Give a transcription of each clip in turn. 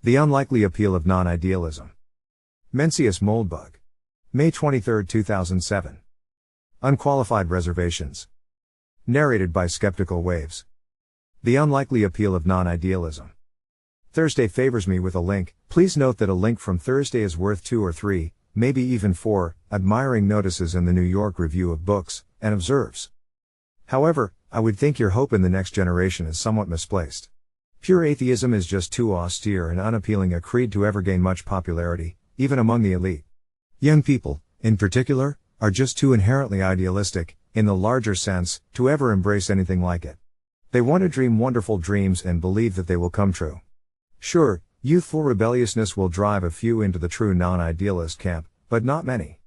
The Unlikely Appeal of Non-Idealism. Mencius Moldbug. May 23, 2007. Unqualified Reservations. Narrated by Skeptical Waves. The Unlikely Appeal of Non-Idealism. Thursday favors me with a link. Please note that a link from Thursday is worth 2 or 3, maybe even 4, admiring notices in the New York Review of Books, and observes. However, I would think your hope in the next generation is somewhat misplaced. Pure atheism is just too austere and unappealing a creed to ever gain much popularity, even among the elite. Young people, in particular, are just too inherently idealistic, in the larger sense, to ever embrace anything like it. They want to dream wonderful dreams and believe that they will come true. Sure, youthful rebelliousness will drive a few into the true non-idealist camp, but not many.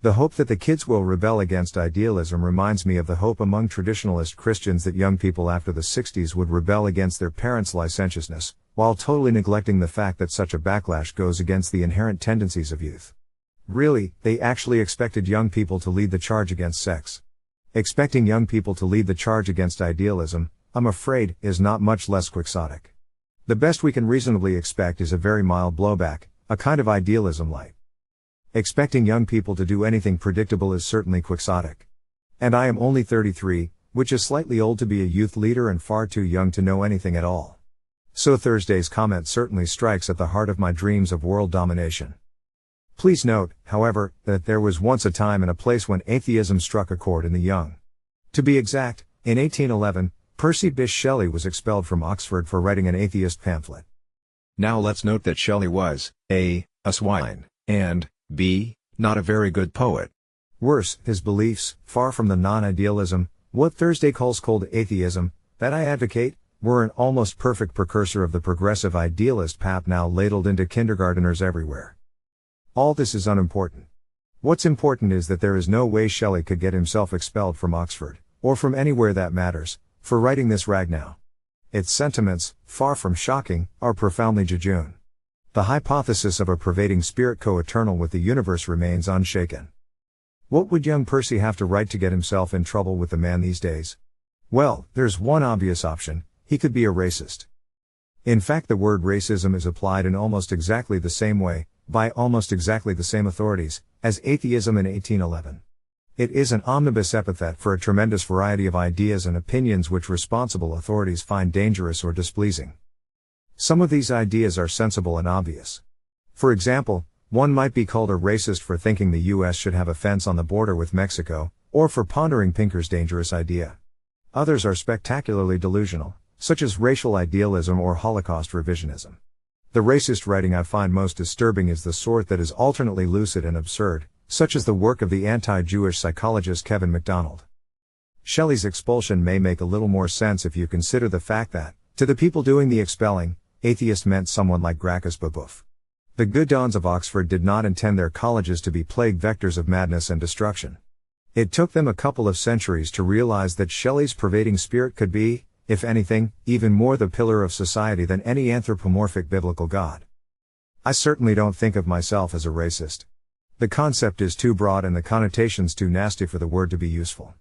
The hope that the kids will rebel against idealism reminds me of the hope among traditionalist Christians that young people after the 60s would rebel against their parents' licentiousness, while totally neglecting the fact that such a backlash goes against the inherent tendencies of youth. Really, they actually expected young people to lead the charge against sex. Expecting young people to lead the charge against idealism, I'm afraid, is not much less quixotic. The best we can reasonably expect is a very mild blowback, a kind of idealism light. Expecting young people to do anything predictable is certainly quixotic. And I am only 33, which is slightly old to be a youth leader and far too young to know anything at all. So Thursday's comment certainly strikes at the heart of my dreams of world domination. Please note, however, that there was once a time and a place when atheism struck a chord in the young. To be exact, in 1811, Percy Bysshe Shelley was expelled from Oxford for writing an atheist pamphlet. Now let's note that Shelley was, A, a swine, and, B, not a very good poet. Worse, his beliefs, far from the non-idealism, what Thursday calls cold atheism, that I advocate, were an almost perfect precursor of the progressive idealist pap now ladled into kindergarteners everywhere. All this is unimportant. What's important is that there is no way Shelley could get himself expelled from Oxford, or from anywhere that matters, for writing this rag now. Its sentiments, far from shocking, are profoundly jejune. The hypothesis of a pervading spirit co-eternal with the universe remains unshaken. What would young Percy have to write to get himself in trouble with the man these days? Well, there's one obvious option: he could be a racist. In fact, the word racism is applied in almost exactly the same way, by almost exactly the same authorities, as atheism in 1811. It is an omnibus epithet for a tremendous variety of ideas and opinions which responsible authorities find dangerous or displeasing. Some of these ideas are sensible and obvious. For example, one might be called a racist for thinking the U.S. should have a fence on the border with Mexico, or for pondering Pinker's dangerous idea. Others are spectacularly delusional, such as racial idealism or Holocaust revisionism. The racist writing I find most disturbing is the sort that is alternately lucid and absurd, such as the work of the anti-Jewish psychologist Kevin MacDonald. Shelley's expulsion may make a little more sense if you consider the fact that, to the people doing the expelling, atheist meant someone like Gracchus Babeuf. The good dons of Oxford did not intend their colleges to be plague vectors of madness and destruction. It took them a couple of centuries to realize that Shelley's pervading spirit could be, if anything, even more the pillar of society than any anthropomorphic biblical god. I certainly don't think of myself as a racist. The concept is too broad and the connotations too nasty for the word to be useful.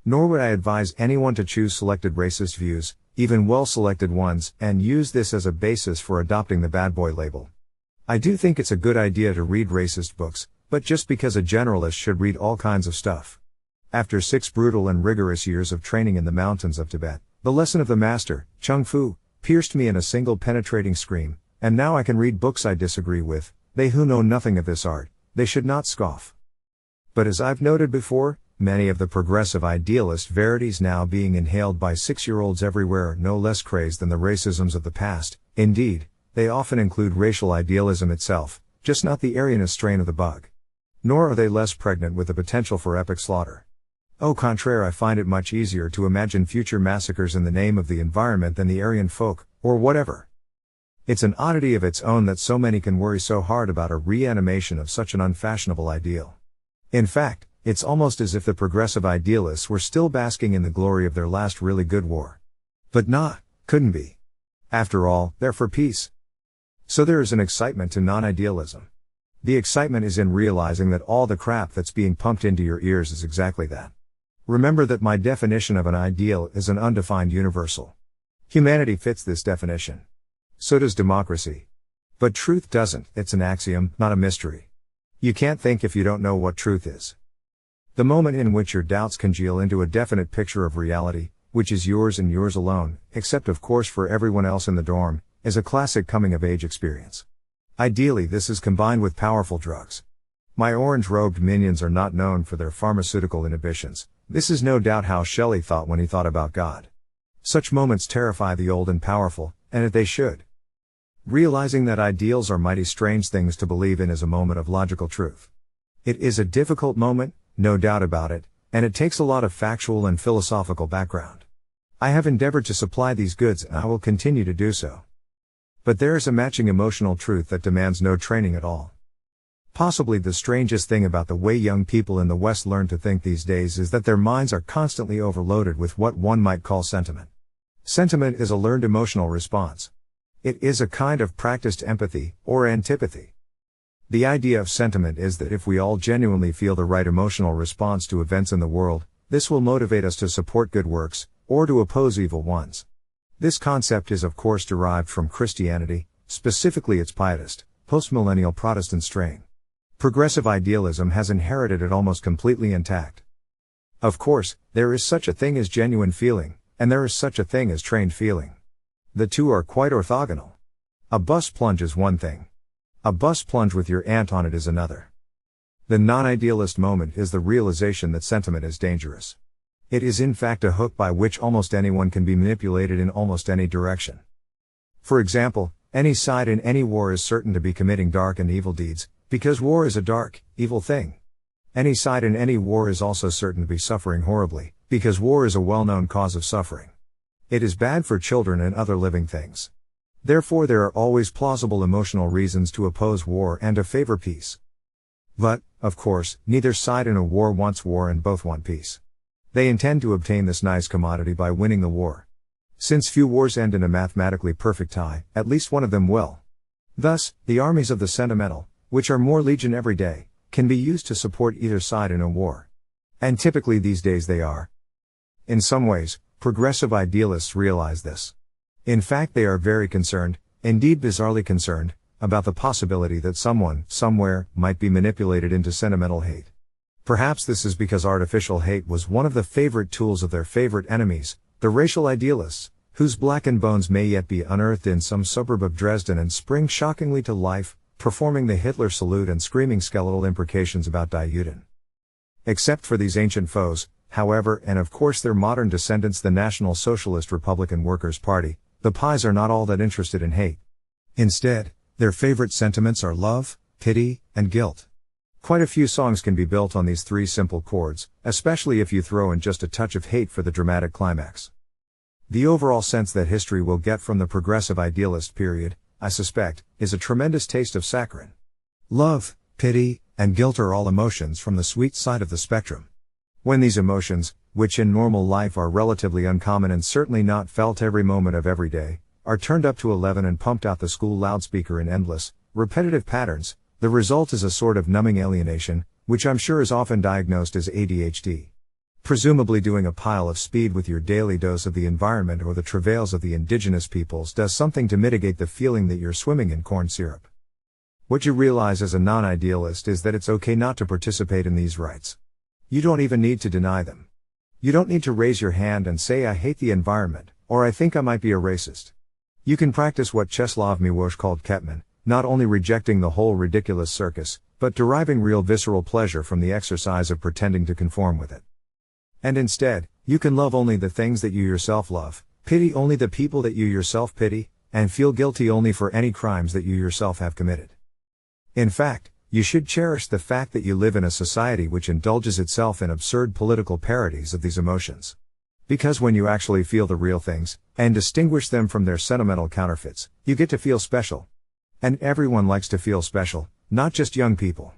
Nor would I advise anyone to choose selected racist views, even well-selected ones, and use this as a basis for adopting the bad boy label. I do think it's a good idea to read racist books, but just because a generalist should read all kinds of stuff. After 6 brutal and rigorous years of training in the mountains of Tibet, the lesson of the master, Chung Fu, pierced me in a single penetrating scream, and now I can read books I disagree with. They who know nothing of this art, they should not scoff. But as I've noted before, many of the progressive idealist verities now being inhaled by 6-year-olds everywhere are no less crazed than the racisms of the past. Indeed, they often include racial idealism itself, just not the Aryanist strain of the bug. Nor are they less pregnant with the potential for epic slaughter. Au contraire, I find it much easier to imagine future massacres in the name of the environment than the Aryan folk, or whatever. It's an oddity of its own that so many can worry so hard about a reanimation of such an unfashionable ideal. In fact, it's almost as if the progressive idealists were still basking in the glory of their last really good war. But couldn't be. After all, they're for peace. So there is an excitement to non-idealism. The excitement is in realizing that all the crap that's being pumped into your ears is exactly that. Remember that my definition of an ideal is an undefined universal. Humanity fits this definition. So does democracy. But truth doesn't, it's an axiom, not a mystery. You can't think if you don't know what truth is. The moment in which your doubts congeal into a definite picture of reality, which is yours and yours alone, except of course for everyone else in the dorm, is a classic coming-of-age experience. Ideally, this is combined with powerful drugs. My orange-robed minions are not known for their pharmaceutical inhibitions. This is no doubt how Shelley thought when he thought about God. Such moments terrify the old and powerful, and they should. Realizing that ideals are mighty strange things to believe in is a moment of logical truth. It is a difficult moment, no doubt about it, and it takes a lot of factual and philosophical background. I have endeavored to supply these goods and I will continue to do so. But there is a matching emotional truth that demands no training at all. Possibly the strangest thing about the way young people in the West learn to think these days is that their minds are constantly overloaded with what one might call sentiment. Sentiment is a learned emotional response. It is a kind of practiced empathy, or antipathy. The idea of sentiment is that if we all genuinely feel the right emotional response to events in the world, this will motivate us to support good works, or to oppose evil ones. This concept is of course derived from Christianity, specifically its pietist, postmillennial Protestant strain. Progressive idealism has inherited it almost completely intact. Of course, there is such a thing as genuine feeling, and there is such a thing as trained feeling. The two are quite orthogonal. A bus plunge is one thing. A bus plunge with your aunt on it is another. The non-idealist moment is the realization that sentiment is dangerous. It is in fact a hook by which almost anyone can be manipulated in almost any direction. For example, any side in any war is certain to be committing dark and evil deeds, because war is a dark, evil thing. Any side in any war is also certain to be suffering horribly, because war is a well-known cause of suffering. It is bad for children and other living things. Therefore there are always plausible emotional reasons to oppose war and to favor peace. But, of course, neither side in a war wants war and both want peace. They intend to obtain this nice commodity by winning the war. Since few wars end in a mathematically perfect tie, at least one of them will. Thus, the armies of the sentimental, which are more legion every day, can be used to support either side in a war. And typically these days they are. In some ways, progressive idealists realize this. In fact, they are very concerned, indeed bizarrely concerned, about the possibility that someone, somewhere, might be manipulated into sentimental hate. Perhaps this is because artificial hate was one of the favorite tools of their favorite enemies, the racial idealists, whose blackened bones may yet be unearthed in some suburb of Dresden and spring shockingly to life, performing the Hitler salute and screaming skeletal imprecations about Die Juden. Except for these ancient foes, however, and of course their modern descendants, the National Socialist Republican Workers' Party, the pies are not all that interested in hate. Instead, their favorite sentiments are love, pity, and guilt. Quite a few songs can be built on these three simple chords, especially if you throw in just a touch of hate for the dramatic climax. The overall sense that history will get from the progressive idealist period, I suspect, is a tremendous taste of saccharine. Love, pity, and guilt are all emotions from the sweet side of the spectrum. When these emotions, which in normal life are relatively uncommon and certainly not felt every moment of every day, are turned up to 11 and pumped out the school loudspeaker in endless, repetitive patterns, the result is a sort of numbing alienation, which I'm sure is often diagnosed as ADHD. Presumably doing a pile of speed with your daily dose of the environment or the travails of the indigenous peoples does something to mitigate the feeling that you're swimming in corn syrup. What you realize as a non-idealist is that it's okay not to participate in these rights. You don't even need to deny them. You don't need to raise your hand and say I hate the environment, or I think I might be a racist. You can practice what Czeslaw Miłosz called Ketman, not only rejecting the whole ridiculous circus, but deriving real visceral pleasure from the exercise of pretending to conform with it. And instead, you can love only the things that you yourself love, pity only the people that you yourself pity, and feel guilty only for any crimes that you yourself have committed. In fact, you should cherish the fact that you live in a society which indulges itself in absurd political parodies of these emotions. Because when you actually feel the real things, and distinguish them from their sentimental counterfeits, you get to feel special. And everyone likes to feel special, not just young people.